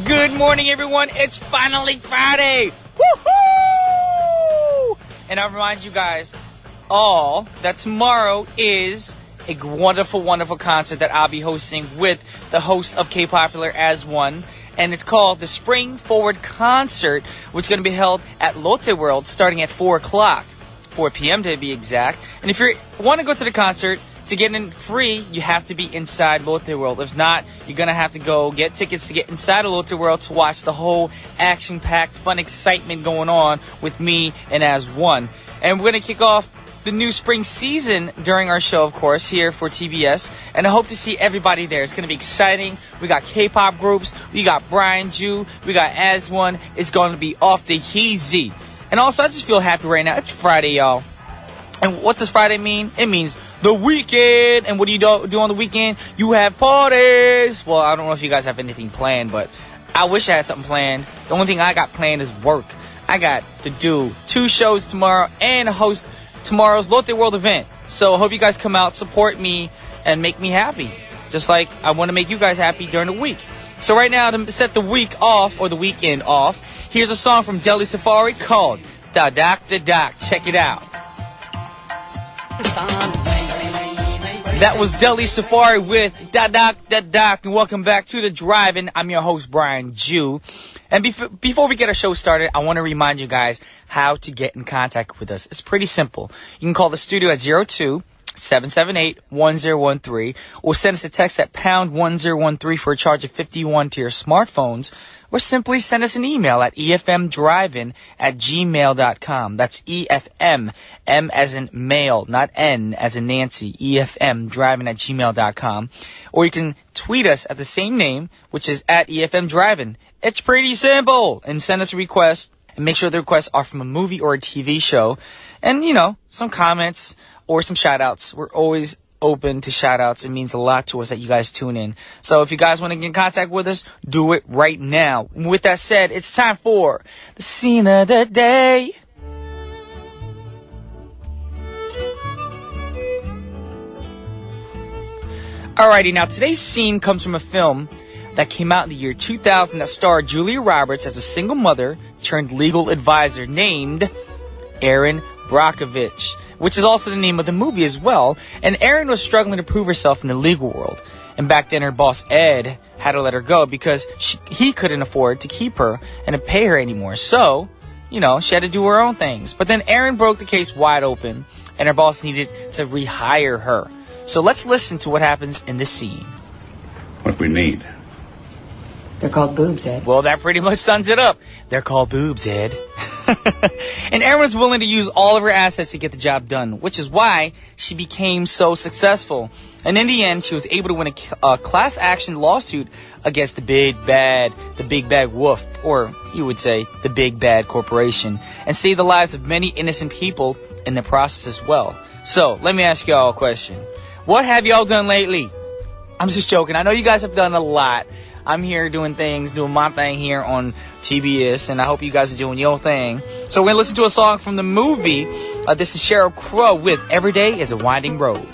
Good morning, everyone. It's finally Friday. Woohoo! And I remind you guys all that tomorrow is a wonderful, wonderful concert that I'll be hosting with the host of K-Popular as one. And it's called the Spring Forward Concert, which is going to be held at Lotte World starting at 4 o'clock, 4 p.m. to be exact. And if you want to go to the concert, to get in free, you have to be inside Lotte World. If not, you're going to have to go get tickets to get inside of Lotte World to watch the whole action-packed, fun excitement going on with me and as one. And we're going to kick off the new spring season during our show, of course, here for TBS. And I hope to see everybody there. It's going to be exciting. We got K-pop groups. We got Brian Ju. We got As One. It's going to be off the heezy. And also, I just feel happy right now. It's Friday, y'all. And what does Friday mean? It means the weekend. And what do you do on the weekend? You have parties. Well, I don't know if you guys have anything planned, but I wish I had something planned. The only thing I got planned is work. I got to do 2 shows tomorrow and host tomorrow's Lotte World event. So I hope you guys come out, support me, and make me happy. Just like I want to make you guys happy during the week. So right now, to set the week off, or the weekend off, here's a song from Delhi Safari called Da Doc Da Doc. Check it out. That was Delhi Safari with Da Doc Da Doc. And welcome back to The Drive-In. I'm your host, Brian Ju. And before we get our show started, I want to remind you guys how to get in contact with us. It's pretty simple. You can call the studio at 02-778-1013 or send us a text at pound 1013 for a charge of 51 to your smartphones, or simply send us an email at efmdrivein@gmail.com. That's EFM, M as in male, not N as in Nancy, efmdrivein@gmail.com. Or you can tweet us at the same name, which is at efmdrivein. It's pretty simple. And send us a request, and make sure the requests are from a movie or a TV show. And, you know, some comments or some shout-outs. We're always open to shout-outs. It means a lot to us that you guys tune in. So if you guys want to get in contact with us, do it right now. And with that said, it's time for the scene of the day. Alrighty, now today's scene comes from a film that came out in the year 2000 that starred Julia Roberts as a single mother turned legal advisor named Erin Brockovich, which is also the name of the movie as well. And Erin was struggling to prove herself in the legal world. And back then her boss Ed had to let her go because he couldn't afford to keep her and to pay her anymore. So, you know, she had to do her own things. But then Erin broke the case wide open and her boss needed to rehire her. So let's listen to what happens in this scene. What we need. They're called boobs, Ed. Well, that pretty much sums it up. They're called boobs, Ed. And Erin was willing to use all of her assets to get the job done, which is why she became so successful. And in the end, she was able to win a class action lawsuit against the big bad wolf, or you would say the big bad corporation, and save the lives of many innocent people in the process as well. So let me ask y'all a question. What have y'all done lately? I'm just joking. I know you guys have done a lot. I'm here doing my thing here on TBS, and I hope you guys are doing your thing. So we're going to listen to a song from the movie. This is Sheryl Crow with Every Day is a Winding Road.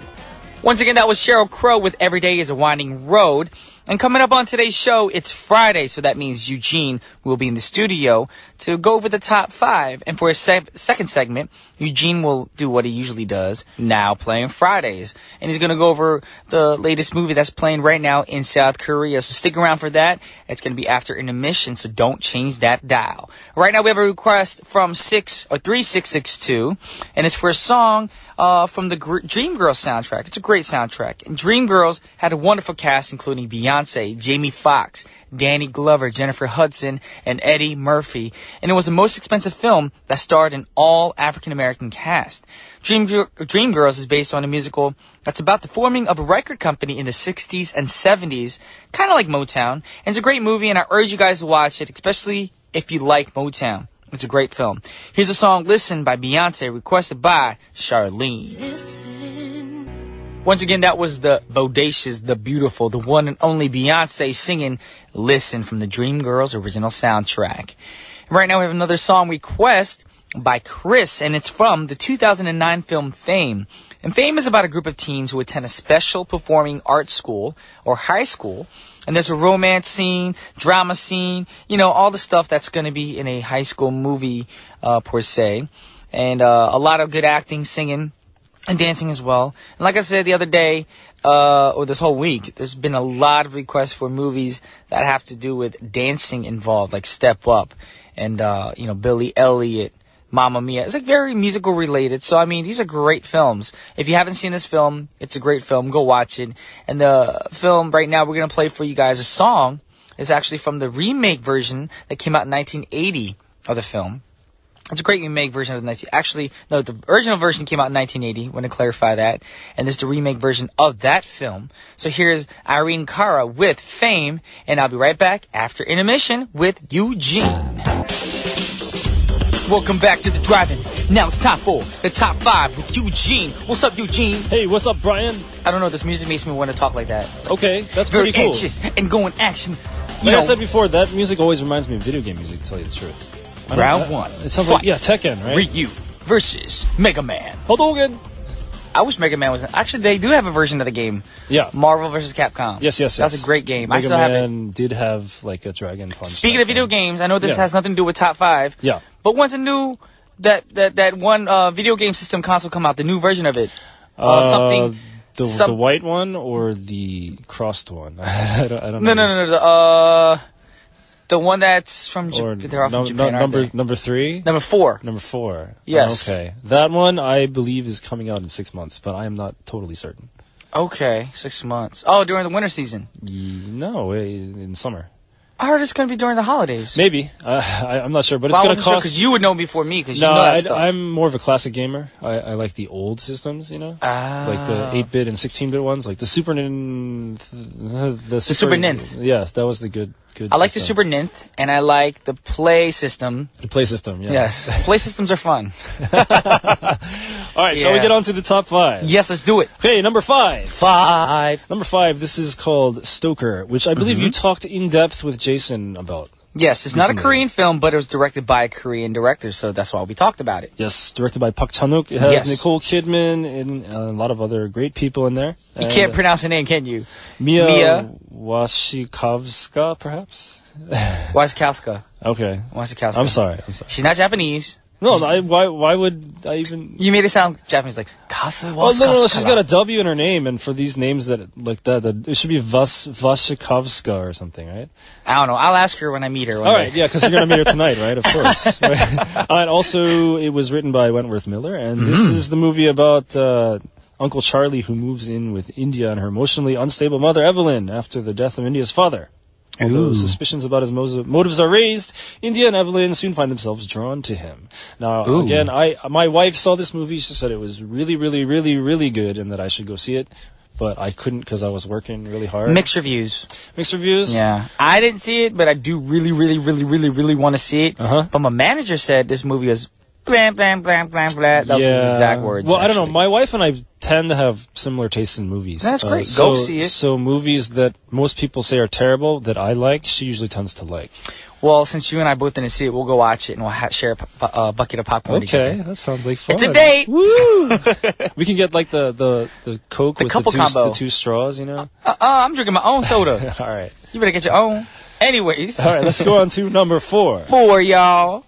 Once again, that was Sheryl Crow with Every Day is a Winding Road. And coming up on today's show, it's Friday, so that means Eugene will be in the studio to go over the top 5. And for his second segment, Eugene will do what he usually does, now playing Fridays. And he's going to go over the latest movie that's playing right now in South Korea. So stick around for that. It's going to be after intermission, so don't change that dial. Right now, we have a request from 3662, and it's for a song from the Dreamgirls soundtrack. It's a great soundtrack. And Dreamgirls had a wonderful cast, including Beyonce, Jamie Foxx, Danny Glover, Jennifer Hudson, and Eddie Murphy. And it was the most expensive film that starred an all African-American cast. Dreamgirls is based on a musical that's about the forming of a record company in the 60s and 70s, kind of like Motown. And it's a great movie, and I urge you guys to watch it, especially if you like Motown. It's a great film. Here's a song, Listen, by Beyonce, requested by Charlene. Listen. Once again, that was the bodacious, the beautiful, the one and only Beyonce singing Listen from the Dreamgirls original soundtrack. Right now we have another song request by Chris, and it's from the 2009 film Fame. And Fame is about a group of teens who attend a special performing arts school or high school. And there's a romance scene, drama scene, all the stuff that's going to be in a high school movie, per se. And a lot of good acting, singing, and dancing as well. And like I said the other day, or this whole week, there's been a lot of requests for movies that have to do with dancing involved, like Step Up and, Billy Elliot, Mamma Mia. It's like very musical related. So, these are great films. If you haven't seen this film, it's a great film. Go watch it. And the film right now we're going to play for you guys, a song, is actually from the remake version that came out in 1980 of the film. It's a great remake version of the original version came out in 1980. Want to clarify that. And this is the remake version of that film. So here's Irene Cara with Fame, and I'll be right back after intermission with Eugene. Welcome back to the Drive-In. Now it's time for the top 5 with Eugene. What's up, Eugene? Hey, what's up, Brian? I don't know. This music makes me want to talk like that. Okay, that's Very pretty cool. anxious and going action. Like I said before, that music always reminds me of video game music, to tell you the truth. Round 1. It sounds like, Tekken, right? Ryu versus Mega Man. Hadouken! I wish Mega Man was... Actually, they do have a version of the game. Yeah. Marvel versus Capcom. Yes. That's a great game. Mega I still have it. Man did have, like, a Dragon Punch. Speaking of video games, I know this has nothing to do with top 5. Yeah. But once a new... That one video game system console come out, the new version of it. The white one or the crossed one? I don't know. No. The one that's from Japan. They're all from Japan, aren't they? Number 3? Number 4. Number 4. Yes. Okay. That one, I believe, is coming out in 6 months, but I am not totally certain. Okay, 6 months. Oh, during the winter season? No, in summer. I heard it's going to be during the holidays. Maybe. I'm not sure, but it's going to cost... Because you would know before me, because no, you know that stuff. I'm more of a classic gamer. I like the old systems, like the 8-bit and 16-bit ones, like the Super Super Nintendo. Yes, that was the good I like the Super Nintendo, and I like the Play System. The Play System, yeah. Yes. Play Systems are fun. All right, shall we get on to the top 5? Yes, let's do it. Okay, number 5. Number 5, this is called Stoker, which I believe you talked in depth with Jason about. Yes, it's not a Korean film, but it was directed by a Korean director, so that's why we talked about it. Yes, directed by Park Chan-wook. It has Nicole Kidman and a lot of other great people in there. You can't pronounce her name, can you? Mia Wasikowska, perhaps? Wasikowska. Okay. Wasikowska. I'm sorry. She's not Japanese. No, why would I even... You made it sound Japanese, like, Kasa Wasikowska. Oh, no, she's got a W in her name, and for these names that it should be Wasikowska or something, right? I don't know. I'll ask her when I meet her. All right, yeah, because you're going to meet her tonight, right? Of course. Right? And also, it was written by Wentworth Miller, and this is the movie about Uncle Charlie who moves in with India and her emotionally unstable mother, Evelyn, after the death of India's father. Although suspicions about his motives are raised, India and Evelyn soon find themselves drawn to him. Now, again, my wife saw this movie. She said it was really, really, really, really good and that I should go see it. But I couldn't because I was working really hard. Mixed reviews. Mixed reviews? Yeah. I didn't see it, but I do really, really, really, really, really want to see it. But my manager said this movie was blam, blam, blam, blam, blam. That was his exact words. Well, actually. I don't know. My wife and I tend to have similar tastes in movies. That's great. Go see it. So movies that most people say are terrible that I like, she usually tends to like. Well, since you and I both didn't see it, we'll go watch it and we'll share a bucket of popcorn together. Okay, that sounds like fun. It's a date! Woo! We can get like the Coke with combo. the 2 straws, you know? I'm drinking my own soda. All right. You better get your own. Anyways. All right, let's go on to number 4. 4, y'all.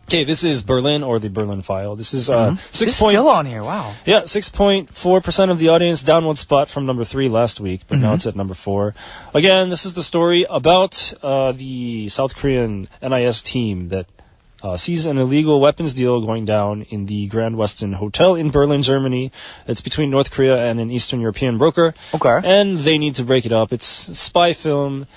Okay, this is Berlin, or the Berlin File. This is It's still on here, wow. Yeah, 6.4% of the audience, down 1 spot from number 3 last week, but now it's at number 4. Again, this is the story about the South Korean NIS team that sees an illegal weapons deal going down in the Grand Westin Hotel in Berlin, Germany. It's between North Korea and an Eastern European broker. Okay. And they need to break it up. It's a spy film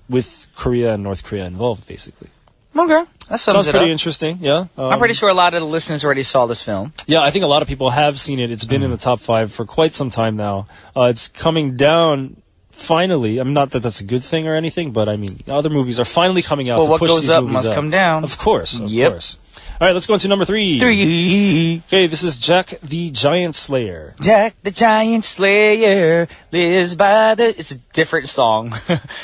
with Korea and North Korea involved, basically. Okay. That sounds pretty interesting, yeah. I'm pretty sure a lot of the listeners already saw this film. Yeah, I think a lot of people have seen it. It's been in the top 5 for quite some time now. It's coming down, finally. I mean, not that that's a good thing or anything, but I mean, other movies are finally coming out to what push goes these up movies must up. come down. Of course, of course. All right, let's go on to number 3. 3. Okay, this is Jack the Giant Slayer. Jack the Giant Slayer lives by the... It's a different song.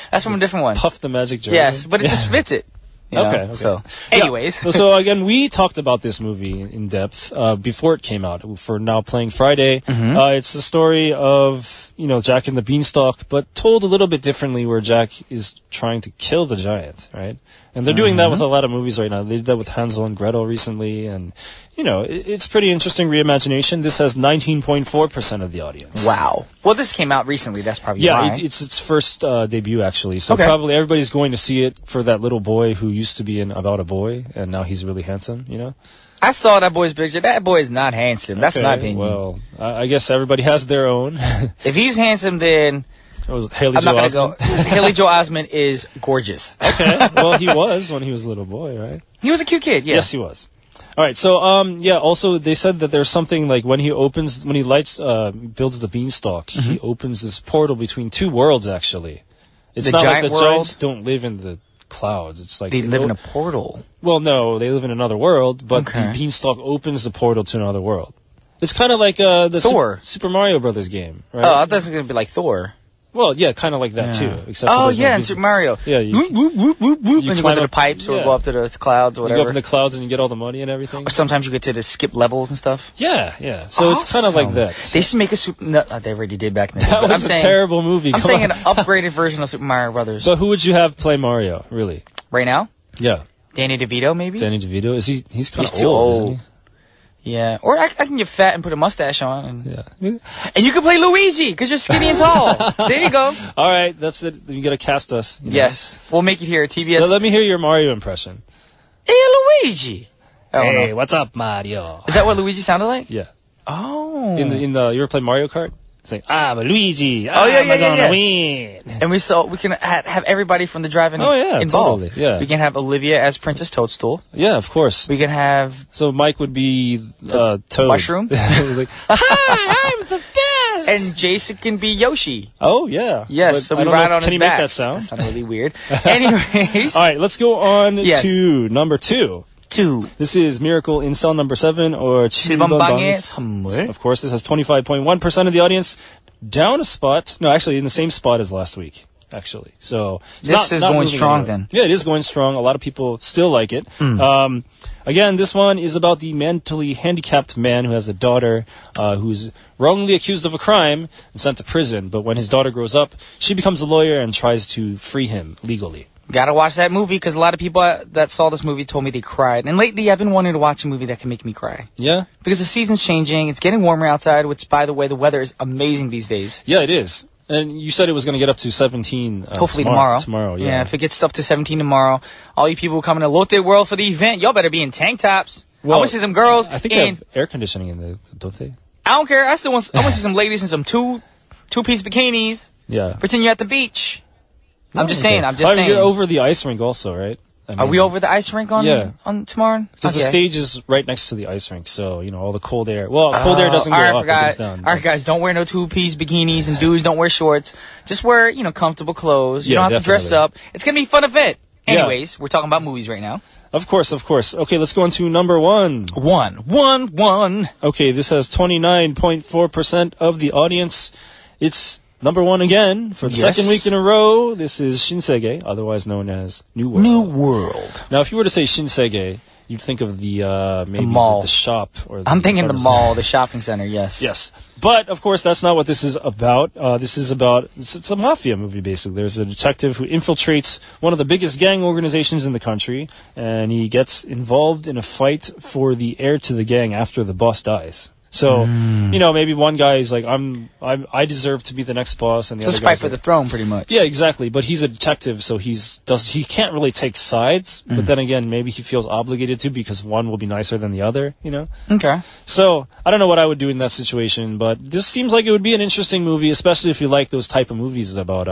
That's from a different one. Puff the Magic Dragon. Yes, but it just fits it. You know? Okay. So, Yeah. anyways. So again, we talked about this movie in depth before it came out. For Now Playing Friday, it's the story of Jack and the Beanstalk, but told a little bit differently, where Jack is trying to kill the giant, right? And they're doing that with a lot of movies right now. They did that with Hansel and Gretel recently, and it's pretty interesting reimagination. This has 19.4% of the audience. Wow. Well, this came out recently. That's probably Yeah, why. it's its first debut, actually. So Okay. probably everybody's going to see it for that little boy who used to be in About a Boy, and now he's really handsome, I saw that boy's picture. That boy is not handsome. That's my Okay, opinion. Well, I guess everybody has their own. If he's handsome, then It was Haley I'm Joel not going to Osment. go. Haley Joel Osment is gorgeous. Okay, well, he was when he was a little boy, right? He was a cute kid, yeah. Yes, he was. All right, so also they said that there's something like when he builds the beanstalk, he opens this portal between two worlds. Actually, it's The not giant like the world? giants don't live in the clouds. It's like They live in a portal. Well, no, they live in another world, but Okay. the beanstalk opens the portal to another world. It's kind of like the Thor. Super Mario Brothers game, right? Oh, I thought it was going to be like Thor. Well, yeah, kind of like that too. Except for Oh, there's no yeah, in beans- Super Mario. Yeah, you- Whoop, whoop, whoop, whoop, whoop. you And you go climb to the up- pipes or yeah. go up to the clouds or You go whatever. up in the clouds and you get all the money and everything. Or sometimes you get to the skip levels and stuff. Yeah. So it's kind of like that. They should make a Super... No, they already did back in the day. That but was I'm a saying, terrible movie. I'm Come saying on. an upgraded version of Super Mario Brothers. But who would you have play Mario? Really? Right now? Yeah, Danny DeVito, maybe? Danny DeVito. He's kind He's of too old, old. Yeah. Or I can get fat and put a mustache on. And, isn't he? Yeah. and you can play Luigi, because you're skinny and tall. There you go. All right, that's it. You gotta cast us. Yes. We'll make it here at TBS. Let me hear your Mario impression. Hey, Luigi. I don't know. what's up, Mario? Is that what Luigi sounded like? Yeah. Oh. In the you ever play Mario Kart? It's like Luigi. Oh, yeah, yeah, gonna yeah. win. And we can have everybody from the drive-in involved. totally, yeah. We can have Olivia as Princess Toadstool. Yeah, of course. We can have So Mike would be Toad. Mushroom. He's like, hi, I'm the best. and Jason can be Yoshi. Oh yeah. Yes, But so I we don't know ride if- on Can his you back. make that sound? That sounded really weird. Anyways, All right, let's go on Yes. to number 2. 2. This is Miracle in Cell Number 7, or 실범방의 Chilbambangs. 선물. Of course, this has 25.1% of the audience. Down a spot. No, actually, in the same spot as last week. Actually, so it's This is going moving strong anywhere. then. Yeah, it is going strong. A lot of people still like it. Again, this one is about the mentally handicapped man who has a daughter who's wrongly accused of a crime and sent to prison. But when his daughter grows up, she becomes a lawyer and tries to free him legally. Gotta watch that movie, because a lot of people that saw this movie told me they cried. And lately, I've been wanting to watch a movie that can make me cry. Yeah? Because the season's changing. It's getting warmer outside, which, by the way, the weather is amazing these days. Yeah, it is. And you said it was going to get up to 17 Hopefully tomorrow. Tomorrow, yeah. If it gets up to 17 tomorrow, all you people coming to Lotte World for the event, y'all better be in tank tops. I Well, want to see some girls. I think they have air conditioning in there, don't they? I don't care. I want to see some ladies in some two-piece bikinis. Yeah. Pretend you're at the beach. I'm just Okay. saying. I'm just saying. You're over the ice rink also, right? I Are mean, we over the ice rink on tomorrow? Because the stage is right next to the ice rink, so, all the cold air. Well, cold air doesn't go all right, up, it goes down. All right, guys, don't wear no two-piece bikinis, and dudes don't wear shorts. Just wear, comfortable clothes. You Yeah, don't have to dress definitely. up. It's going to be a fun event. Yeah. Anyways, we're talking about movies right now. Of course. Okay, let's go on to number 1. One. Okay, this has 29.4% of the audience. It's number 1 again for the Yes. second week in a row. This is Shinsege, otherwise known as New World. New World. Now, if you were to say Shinsege, you'd think of the maybe mall. the shop. Or I'm thinking the pharmacy. mall, the shopping center, yes. Yes. But, of course, that's not what this is about. It's a mafia movie, basically. There's a detective who infiltrates one of the biggest gang organizations in the country, and he gets involved in a fight for the heir to the gang after the boss dies. So, maybe one guy is like, I deserve to be the next boss, and the Let's other fight guy's for like, the throne, pretty much. yeah, exactly. But he's a detective, so he can't really take sides. But then again, maybe he feels obligated to because one will be nicer than the other, Okay. So, I don't know what I would do in that situation, but this seems like it would be an interesting movie, especially if you like those type of movies about,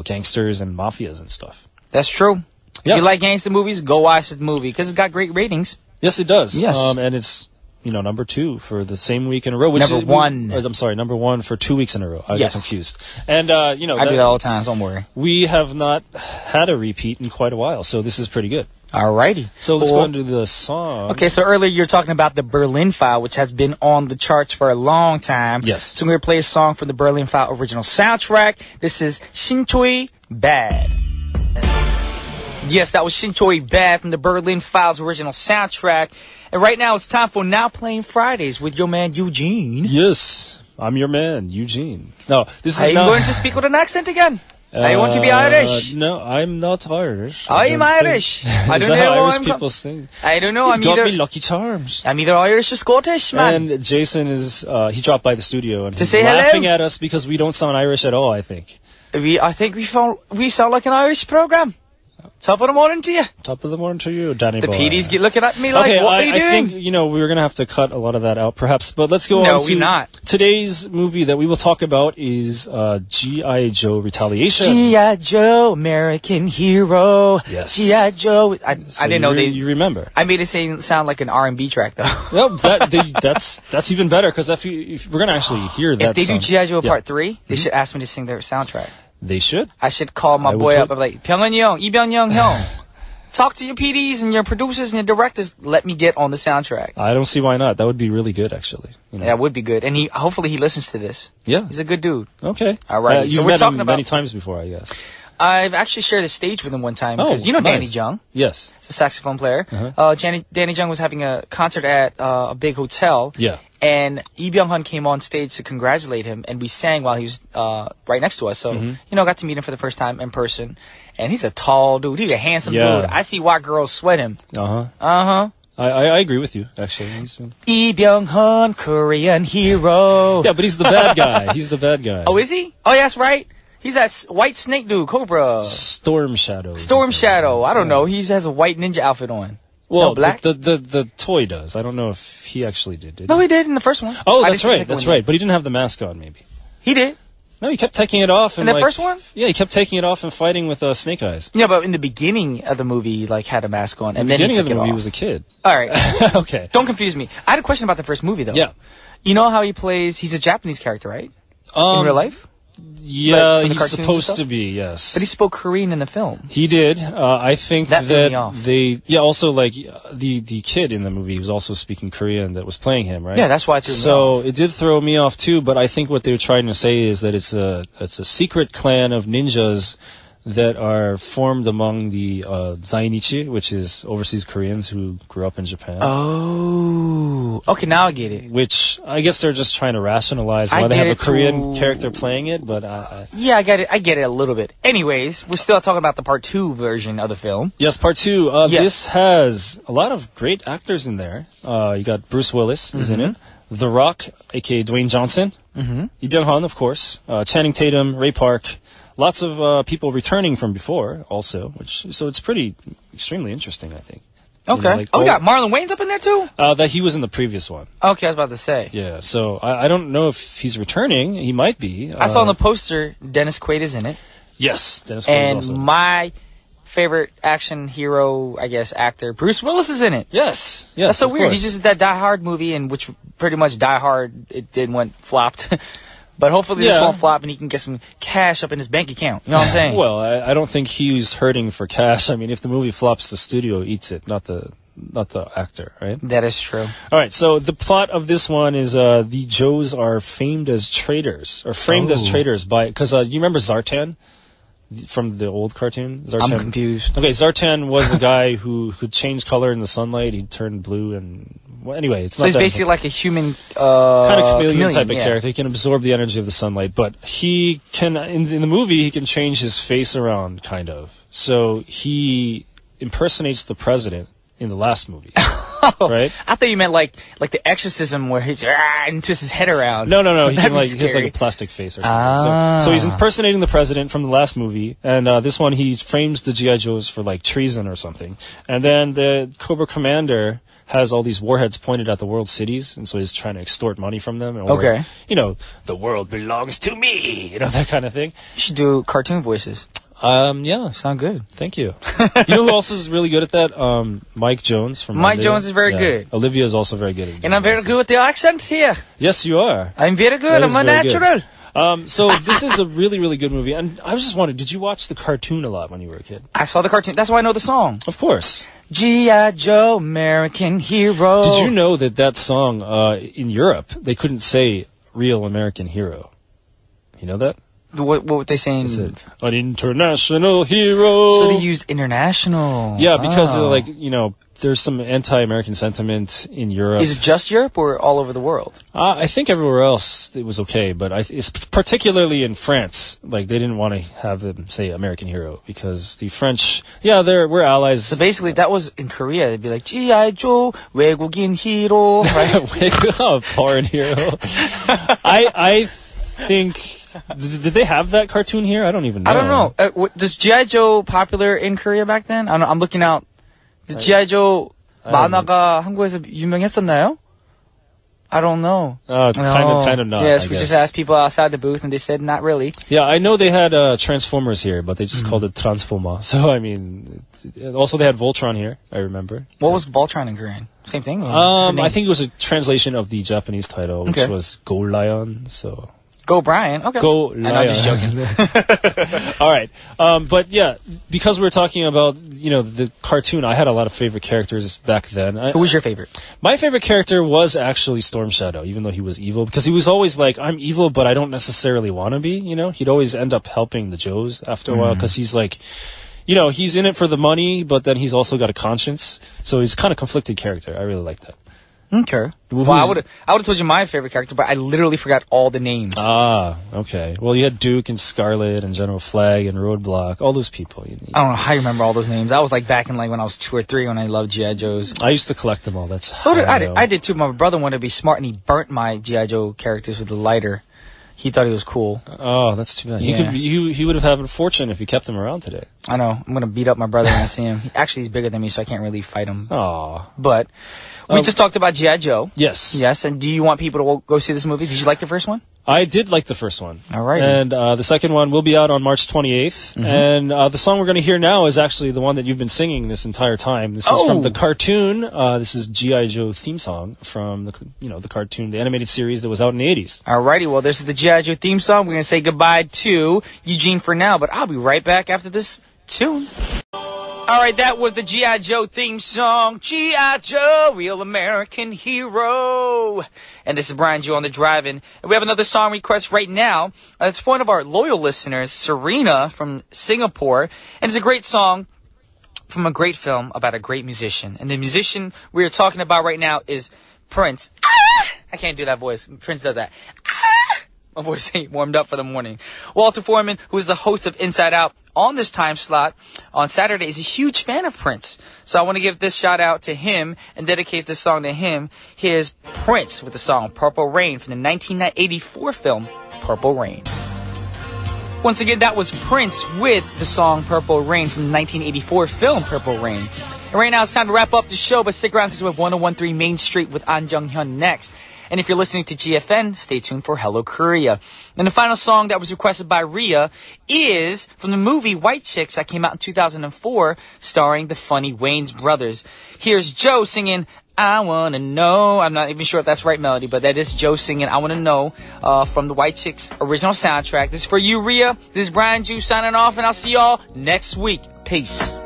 gangsters and mafias and stuff. That's true. Yes. If you like gangster movies, go watch this movie, because it's got great ratings. Yes, it does. Yes. And it's, number 2 for the same week in a row. Which Number is, one. I'm sorry, number 1 for 2 weeks in a row. I Yes. got confused. And, I do that all the time, don't worry. we have not had a repeat in quite a while, so this is pretty good. Alrighty. So let's Cool. go into the song. Okay, so earlier you were talking about the Berlin File, which has been on the charts for a long time. Yes. So I'm going to play a song from the Berlin File original soundtrack. This is Shinchoi Bad. Yes, that was Shinchoi Bad from the Berlin Files original soundtrack. And right now it's time for Now Playing Fridays with your man Eugene. Yes, I'm your man, Eugene. No, this Are is you not... going to speak with an accent again? I want to be Irish. No, I'm not Irish. I'm Irish. I don't know how how Irish people sing. I don't know. You've got me Lucky Charms. I'm either Irish or Scottish, man. And Jason is, he dropped by the studio and To he's say laughing hello? at us because we don't sound Irish at all, I think. I think we sound like an Irish program. Top of the morning to you. Top of the morning to you, Danny The boy. PDs get looking at me like, Okay, what are you I doing? think, we're going to have to cut a lot of that out, perhaps. But let's go No, on to we're not. today's movie that we will talk about is G.I. Joe Retaliation. G.I. Joe, American hero. Yes. G.I. Joe. I So didn't know you remember. I made it sound like an R&B track, though. No, that's even better, because if we're going to actually hear that If they do song- G.I. Joe Yeah. Part 3, they should ask me to sing their soundtrack. They should. I should call my I would boy too. up and be like, Pyongyang Young, Ibyeong Young. Talk to your PDs and your producers and your directors. Let me get on the soundtrack. I don't see why not. That would be really good, actually. That would be good. And hopefully he listens to this. Yeah. He's a good dude. Okay. All right. So You've we're met talking him about many times before, I guess. I've actually shared a stage with him one time because you know Danny nice. Jung. Yes. He's a saxophone player. Danny Jung was having a concert at a big hotel. Yeah. And Lee Byung-hun came on stage to congratulate him, and we sang while he was right next to us. So, got to meet him for the first time in person. And he's a tall dude. He's a handsome Yeah. dude. I see why girls sweat him. I agree with you, actually. Lee Byung-hun, Korean hero. Yeah, but he's the bad guy. He's the bad guy. Oh, is he? Oh, yeah, that's right. He's that white snake dude, Cobra. Storm Shadow. Storm Shadow. I don't know. He has a white ninja outfit on. Well, no, black? The toy does. I don't know if he actually did. No, he did in the first one. Oh, I that's didn't see the right. second That's one right. yet. But he didn't have the mask on, maybe. He did. No, he kept taking it off. In and the first one? Yeah, he kept taking it off and fighting with Snake Eyes. Yeah, but in the beginning of the movie, he had a mask on, and The then he beginning took of the it movie off. was a kid. All right. Okay. Don't confuse me. I had a question about the first movie, though. Yeah. You know how he plays? He's a Japanese character, right? In real life? Yeah, from the he's cartoons and supposed stuff? to be, yes. But he spoke Korean in the film. He did. I think That threw me off. also the kid in the movie was also speaking Korean that was playing him, right? Yeah, that's why it threw me So it did throw me off too, but I think what they were trying to say is that it's a secret clan of ninjas that are formed among the Zainichi, which is overseas Koreans who grew up in Japan. Oh. Okay, now I get it. Which I guess they're just trying to rationalize why they have a Korean character playing it, but Yeah, I get it. I get it a little bit. Anyways, we're still talking about the part 2 version of the film. Yes, part 2. Yes. This has a lot of great actors in there. You got Bruce Willis is in it. The Rock, aka Dwayne Johnson. Lee Byung-hun, of course. Channing Tatum, Ray Park. Lots of people returning from before, also. So it's extremely interesting, I think. Okay. We got Marlon Wayans up in there too? That he was in the previous one. Okay, I was about to say. Yeah, so I don't know if he's returning. He might be. I saw on the poster Dennis Quaid is in it. Yes, Dennis Quaid And is also. my favorite action hero, I guess, actor, Bruce Willis is in it. Yes. That's so of weird. course. He's just that Die Hard movie, in which pretty much Die Hard, it went flopped. But hopefully this Yeah. won't flop and he can get some cash up in his bank account. You know what I'm saying? Well, I don't think he's hurting for cash. I mean, if the movie flops, the studio eats it, not the actor, right? That is true. All right, so the plot of this one is the Joes are famed as traitors, or framed as traitors because you remember Zartan from the old cartoon? Zartan. I'm confused. Okay, Zartan was a guy who could change color in the sunlight. He'd turn blue and... Well, anyway, it's So not he's that basically like a human kind of chameleon type of yeah. character. He can absorb the energy of the sunlight, but he can in the movie he can change his face around, kind of. So he impersonates the president in the last movie, right? I thought you meant like the exorcism where he's and twists his head around. No. He That'd can be he has like scary. a plastic face or something. So he's impersonating the president from the last movie, and this one he frames the GI Joes for like treason or something, and then the Cobra Commander has all these warheads pointed at the world cities, and so he's trying to extort money from them. Or, Okay. The world belongs to me, that kind of thing. You should do cartoon voices. Yeah. Sound good. Thank you. You know who else is really good at that? Mike Jones from Mike Olivia. Jones is very good. Olivia is also very good at it. And I'm very good with the accents here. Yes, you are. I'm very good. That I'm is a very good. natural. So this is a really, really good movie. And I was just wondering, did you watch the cartoon a lot when you were a kid? I saw the cartoon. That's why I know the song. Of course. G.I. Joe, American hero. Did you know that song in Europe, they couldn't say real American hero? You know that? What were they saying? Is it an international hero? So they used international. Yeah, because like, you know, there's some anti-American sentiment in Europe. Is it just Europe or all over the world? I think everywhere else it was okay, but it's particularly in France. Like, they didn't want to have them say American hero because the French, we're allies. So basically, that was in Korea. They'd be like, G.I. Joe, 외국인 hero, right? Foreign hero. I think... Did they have that cartoon here? I don't even know. I don't know. Does G.I. Joe popular in Korea back then? I'm looking out. The G.I. Joe 만화가 한국에서 유명했었나요? I don't know. Kind of not. Yes, we just asked people outside the booth and they said not really. Yeah, I know they had Transformers here, but they just called it Transforma. So, I mean, also they had Voltron here, I remember. What was Voltron in Korean? Same thing? I think it was a translation of the Japanese title, which was Go Lion, so... Go Brian. Okay. Go Lion. I'm just joking. All right. But yeah, because we were talking about, you know, the cartoon, I had a lot of favorite characters back then. Who was your favorite? My favorite character was actually Storm Shadow, even though he was evil, because he was always like, I'm evil, but I don't necessarily want to be, you know? He'd always end up helping the Joes after a while, because he's like, you know, he's in it for the money, but then he's also got a conscience. So he's kind of conflicted character. I really like that. Okay. Well, I would have told you my favorite character, but I literally forgot all the names. Ah, okay. Well, you had Duke and Scarlet and General Flag and Roadblock, all those people. I don't know how you remember all those names. That was like back in like when I was 2 or 3 when I loved G.I. Joes. I used to collect them all. I did too. My brother wanted to be smart and he burnt my G.I. Joe characters with a lighter. He thought he was cool. Oh, that's too bad. Yeah. He would have had a fortune if you kept him around today. I know. I'm gonna beat up my brother when I see him. Actually, he's bigger than me, so I can't really fight him. Aw. But we just talked about G.I. Joe. Yes. Yes. And do you want people to go see this movie? Did you like the first one? I did like the first one. All right. And the second one will be out on March 28th. And the song we're going to hear now is actually the one that you've been singing this entire time. This is from the cartoon. This is G.I. Joe theme song from the cartoon, the animated series that was out in the 80s. All righty. Well, this is the G.I. Joe theme song. We're going to say goodbye to Eugene for now, but I'll be right back after this tune. All right, that was the G.I. Joe theme song. G.I. Joe, real American hero. And this is Brian Joe on the drive-in. And we have another song request right now. It's for one of our loyal listeners, Serena from Singapore. And it's a great song from a great film about a great musician. And the musician we are talking about right now is Prince. I can't do that voice. Prince does that. My voice ain't warmed up for the morning. Walter Foreman, who is the host of Inside Out on this time slot on Saturday, is a huge fan of Prince. So I want to give this shout out to him and dedicate this song to him. Here's Prince with the song Purple Rain from the 1984 film Purple Rain. Once again, that was Prince with the song Purple Rain from the 1984 film Purple Rain. And right now it's time to wrap up the show, but stick around because we have 1013 Main Street with An Jung-hyun next. And if you're listening to GFN, stay tuned for Hello Korea. And the final song that was requested by Rhea is from the movie White Chicks that came out in 2004, starring the funny Wayans brothers. Here's Joe singing I Wanna Know. I'm not even sure if that's the right melody, but that is Joe singing I Wanna Know from the White Chicks original soundtrack. This is for you, Rhea. This is Brian Ju signing off, and I'll see y'all next week. Peace.